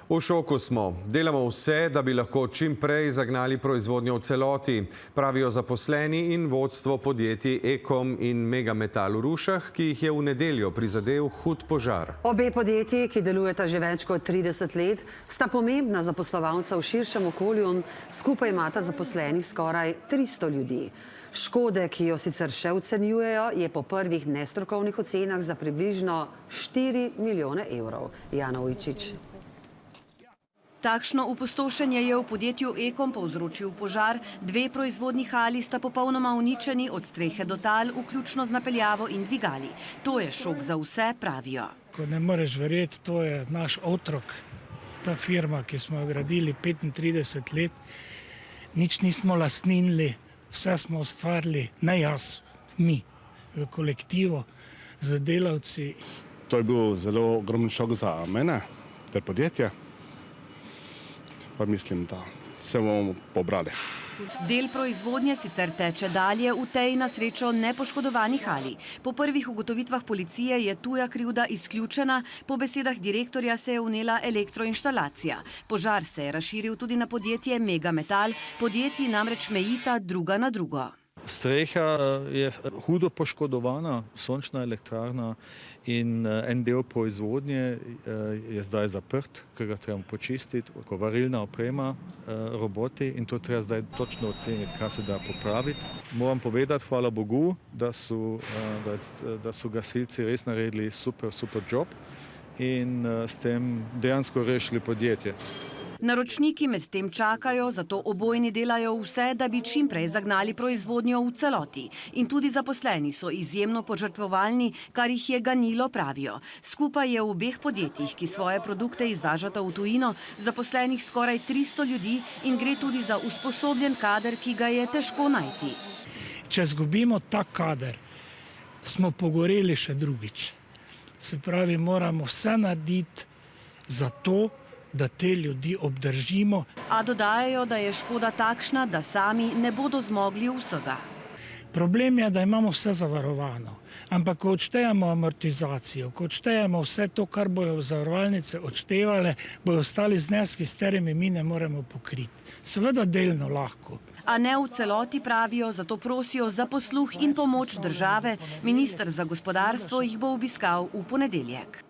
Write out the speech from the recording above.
V šoku smo. Delamo vse, da bi lahko čim prej zagnali proizvodnjo v celoti, pravijo zaposleni in vodstvo podjetij Ekom in Megametal v Rušah, ki jih je v nedeljo prizadel hud požar. Obe podjetji, ki delujeta že več kot 30 let, sta pomembna zaposlovalca v širšem okolju, skupaj imata zaposlenih skoraj 300 ljudi. Škode, ki jo sicer še ocenjujejo, je po prvih nestrokovnih ocenah za približno 4 milijone evrov. Jana Ujčič. Takšno opustošenje je v podjetju Ekom povzročil požar. Dve proizvodni hali sta popolnoma uničeni od strehe do tal, vključno z napeljavo in dvigali. To je šok za vse, pravijo. Ko ne moreš verjeti, to je naš otrok, ta firma, ki smo jo gradili 35 let. Nič nismo lastninili, vse smo ustvarili, ne jaz, mi, v kolektivu, z delavci. To je bil zelo ogromen šok za mene, ter podjetje. Pa mislim, da se bomo pobrali. Del proizvodnje sicer teče dalje v tej na srečo nepoškodovani hali. Po prvih ugotovitvah policije je tuja krivda izključena, po besedah direktorja se je vnela elektroinštalacija. Požar se je razširil tudi na podjetje Megametal, podjetji namreč mejita druga na drugo. Streha je hudo poškodovana, sončna elektrarna, in en del proizvodnje je zdaj zaprt, ker ga trebamo počistiti, varilna oprema, roboti, in to treba zdaj točno oceniti, kaj se da popraviti. Moram povedati, hvala Bogu, da so gasilci res naredili super job in s tem dejansko rešili podjetje. Naročniki med tem čakajo, zato obojni delajo vse, da bi čim prej zagnali proizvodnjo v celoti. In tudi zaposleni so izjemno požrtvovalni, kar jih je ganilo, pravijo. Skupaj je v obeh podjetjih, ki svoje produkte izvažata v tujino, zaposlenih skoraj 300 ljudi in gre tudi za usposobljen kader, ki ga je težko najti. Če izgubimo ta kader, smo pogoreli še drugič. Se pravi, moramo vse narediti za to, da te ljudi obdržimo. A dodajajo, da je škoda takšna, da sami ne bodo zmogli vsega. Problem je, da imamo vse zavarovano, ampak ko odštejemo amortizacijo, ko odštejemo vse to, kar bojo zavarovalnice odštevale, bojo ostali zneski, s katerimi mi ne moremo pokriti. Seveda delno lahko. A ne v celoti, pravijo, zato prosijo za posluh in pomoč države. Minister za gospodarstvo jih bo obiskal v ponedeljek.